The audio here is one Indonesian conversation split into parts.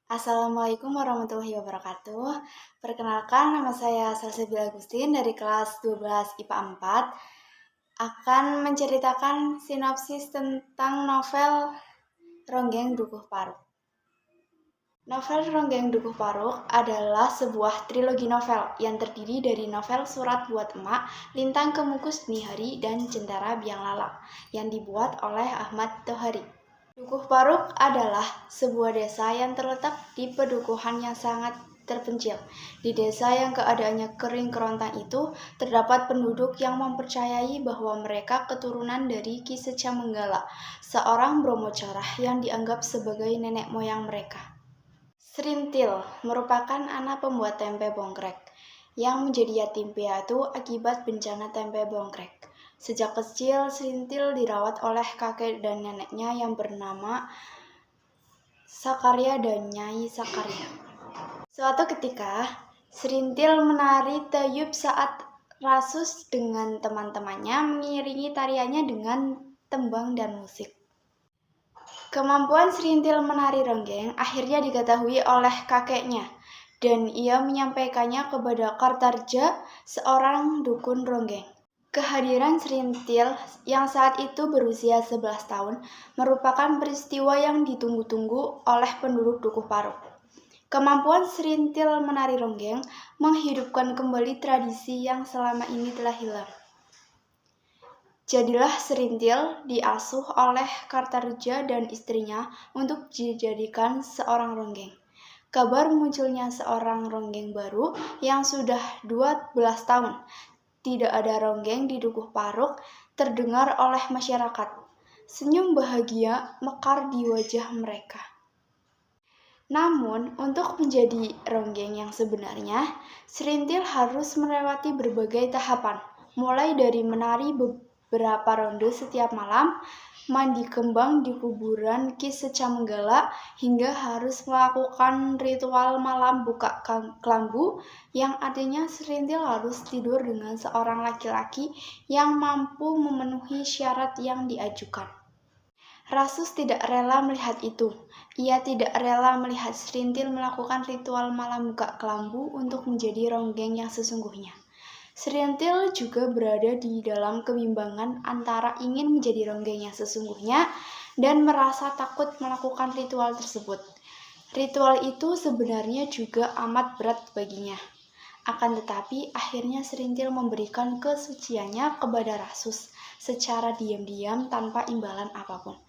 Assalamualaikum warahmatullahi wabarakatuh. Perkenalkan, nama saya Salsabila Agustin dari kelas 12 IPA 4 akan menceritakan sinopsis tentang novel Ronggeng Dukuh Paruk. Novel Ronggeng Dukuh Paruk adalah sebuah trilogi novel yang terdiri dari novel Surat Buat Emak, Lintang Kemukus Dini Hari, dan Jentera Biang Lala yang dibuat oleh Ahmad Tohari. Dukuh Paruk adalah sebuah desa yang terletak di pedukuhan yang sangat terpencil. Di desa yang keadaannya kering kerontang itu, terdapat penduduk yang mempercayai bahwa mereka keturunan dari Ki Seca Menggala, seorang Bromo Corah yang dianggap sebagai nenek moyang mereka. Serintil merupakan anak pembuat tempe bongkrek yang menjadi yatim piatu akibat bencana tempe bongkrek. Sejak kecil, Serintil dirawat oleh kakek dan neneknya yang bernama Sakaria dan Nyai Sakaria. Suatu ketika, Serintil menari tayub saat Rasus dengan teman-temannya mengiringi tariannya dengan tembang dan musik. Kemampuan Serintil menari ronggeng akhirnya diketahui oleh kakeknya, dan ia menyampaikannya kepada Kartarja, seorang dukun ronggeng. Kehadiran Serintil yang saat itu berusia 11 tahun merupakan peristiwa yang ditunggu-tunggu oleh penduduk Dukuh Paruk. Kemampuan Serintil menari ronggeng menghidupkan kembali tradisi yang selama ini telah hilang. Jadilah Serintil diasuh oleh Kartarja dan istrinya untuk dijadikan seorang ronggeng. Kabar munculnya seorang ronggeng baru yang sudah 12 tahun tidak ada ronggeng di Dukuh Paruk terdengar oleh masyarakat. Senyum bahagia mekar di wajah mereka. Namun, untuk menjadi ronggeng yang sebenarnya, Serintil harus melewati berbagai tahapan, mulai dari menari beberapa ronde setiap malam, mandi kembang di kuburan Ki Seca Menggala, hingga harus melakukan ritual malam buka kelambu, yang artinya Serintil harus tidur dengan seorang laki-laki yang mampu memenuhi syarat yang diajukan. Rasus tidak rela melihat itu. Ia tidak rela melihat Serintil melakukan ritual malam buka kelambu untuk menjadi ronggeng yang sesungguhnya. Serintil juga berada di dalam kebimbangan antara ingin menjadi ronggeng yang sesungguhnya dan merasa takut melakukan ritual tersebut. Ritual itu sebenarnya juga amat berat baginya. Akan tetapi, akhirnya Serintil memberikan kesuciannya kepada Rasus secara diam-diam tanpa imbalan apapun.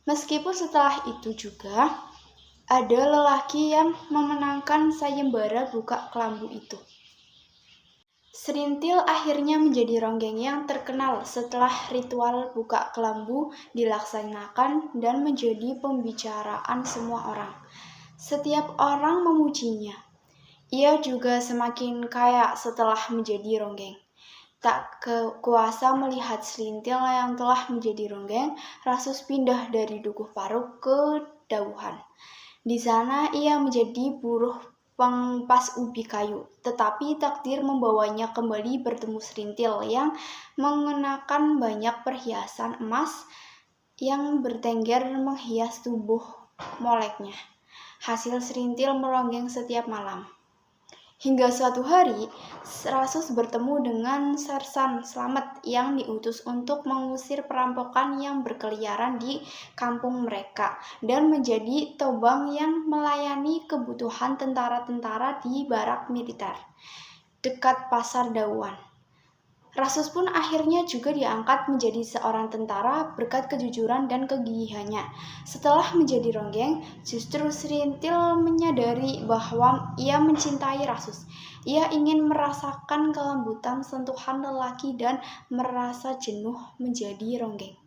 Meskipun setelah itu juga ada lelaki yang memenangkan sayembara buka kelambu itu. Serintil akhirnya menjadi ronggeng yang terkenal setelah ritual buka kelambu dilaksanakan dan menjadi pembicaraan semua orang. Setiap orang memujinya. Ia juga semakin kaya setelah menjadi ronggeng. Tak kuasa melihat Serintil yang telah menjadi ronggeng, Rasus pindah dari Dukuh Paruk ke Dauhan. Di sana ia menjadi buruh pengpas ubi kayu, tetapi takdir membawanya kembali bertemu Serintil yang mengenakan banyak perhiasan emas yang bertengger menghias tubuh moleknya. Hasil Serintil meronggeng setiap malam. Hingga suatu hari, Rasus bertemu dengan Sersan Slamet yang diutus untuk mengusir perampokan yang berkeliaran di kampung mereka dan menjadi tobang yang melayani kebutuhan tentara-tentara di barak militer dekat Pasar Dauhan. Rasus pun akhirnya juga diangkat menjadi seorang tentara berkat kejujuran dan kegigihannya. Setelah menjadi ronggeng, justru Serintil menyadari bahwa ia mencintai Rasus. Ia ingin merasakan kelembutan sentuhan lelaki dan merasa jenuh menjadi ronggeng.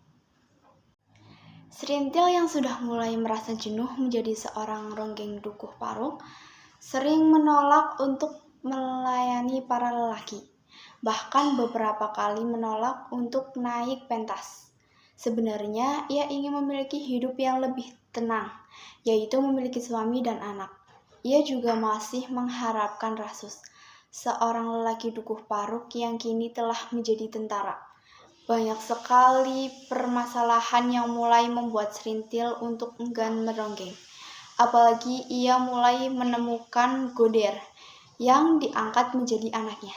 Serintil yang sudah mulai merasa jenuh menjadi seorang ronggeng Dukuh Paruk sering menolak untuk melayani para lelaki. Bahkan beberapa kali menolak untuk naik pentas. Sebenarnya ia ingin memiliki hidup yang lebih tenang, yaitu memiliki suami dan anak. Ia juga masih mengharapkan Rasus, seorang lelaki Dukuh Paruk yang kini telah menjadi tentara. Banyak sekali permasalahan yang mulai membuat Serintil untuk enggan meronggeng. apalagi ia mulai menemukan Goder yang diangkat menjadi anaknya.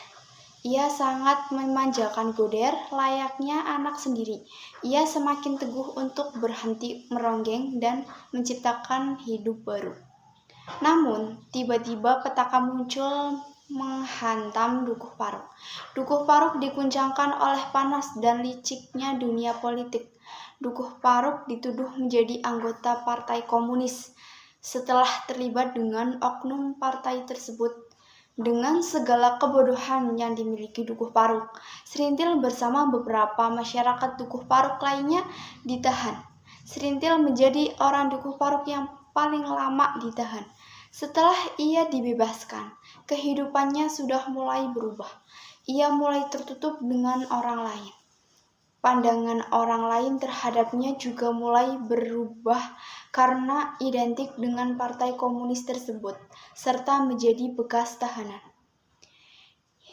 Ia sangat memanjakan Goder layaknya anak sendiri. Ia semakin teguh untuk berhenti meronggeng dan menciptakan hidup baru. Namun, tiba-tiba petaka muncul menghantam Dukuh Paruk. Dukuh Paruk diguncangkan oleh panas dan liciknya dunia politik. Dukuh Paruk dituduh menjadi anggota Partai Komunis setelah terlibat dengan oknum partai tersebut. Dengan segala kebodohan yang dimiliki Dukuh Paruk, Serintil bersama beberapa masyarakat Dukuh Paruk lainnya ditahan. Serintil menjadi orang Dukuh Paruk yang paling lama ditahan. Setelah ia dibebaskan, kehidupannya sudah mulai berubah. Ia mulai tertutup dengan orang lain. Pandangan orang lain terhadapnya juga mulai berubah karena identik dengan partai komunis tersebut, serta menjadi bekas tahanan.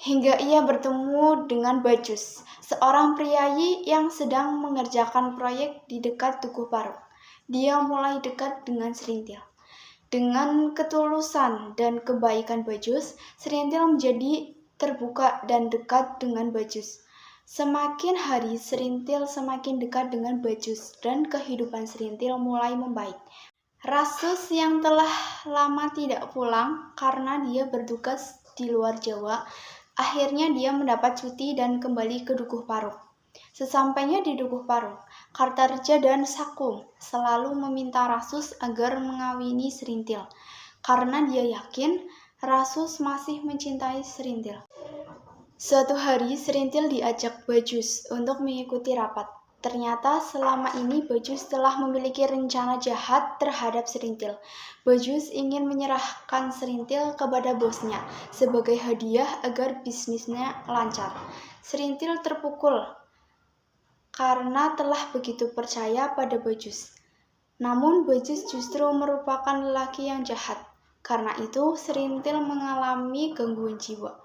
Hingga ia bertemu dengan Bajus, seorang priayi yang sedang mengerjakan proyek di dekat Dukuh Paruk. Dia mulai dekat dengan Serintil. Dengan ketulusan dan kebaikan Bajus, Serintil menjadi terbuka dan dekat dengan Bajus. Semakin hari Serintil semakin dekat dengan Bajus dan kehidupan Serintil mulai membaik. Rasus yang telah lama tidak pulang karena dia bertugas di luar Jawa, akhirnya dia mendapat cuti dan kembali ke Dukuh Paruk. Sesampainya di Dukuh Paruk, Kartareja dan Sakung selalu meminta Rasus agar mengawini Serintil, karena dia yakin Rasus masih mencintai Serintil. Suatu hari Serintil diajak Bajus untuk mengikuti rapat. Ternyata selama ini Bajus telah memiliki rencana jahat terhadap Serintil. Bajus ingin menyerahkan Serintil kepada bosnya sebagai hadiah agar bisnisnya lancar. Serintil terpukul karena telah begitu percaya pada Bajus. Namun Bajus justru merupakan lelaki yang jahat. Karena itu Serintil mengalami gangguan jiwa.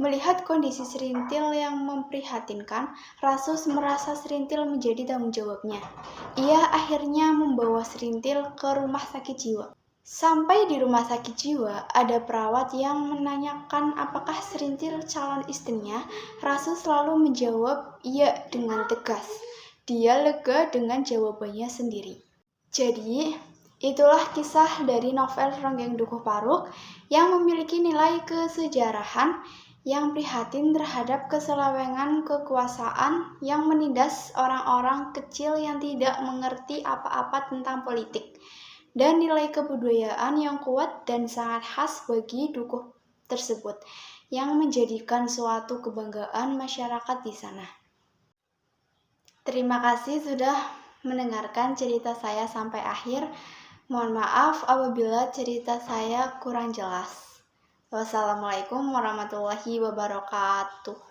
Melihat kondisi Serintil yang memprihatinkan, Rasus merasa Serintil menjadi tanggung jawabnya. Ia akhirnya membawa Serintil ke rumah sakit jiwa. Sampai di rumah sakit jiwa, ada perawat yang menanyakan apakah Serintil calon istrinya. Rasus selalu menjawab iya dengan tegas. Dia lega dengan jawabannya sendiri. Jadi, itulah kisah dari novel Ronggeng Dukuh Paruk yang memiliki nilai kesejarahan yang prihatin terhadap keselwengan kekuasaan yang menindas orang-orang kecil yang tidak mengerti apa-apa tentang politik, dan nilai kebudayaan yang kuat dan sangat khas bagi Dukuh tersebut, yang menjadikan suatu kebanggaan masyarakat di sana. Terima kasih sudah mendengarkan cerita saya sampai akhir. Mohon maaf apabila cerita saya kurang jelas. Wassalamualaikum warahmatullahi wabarakatuh.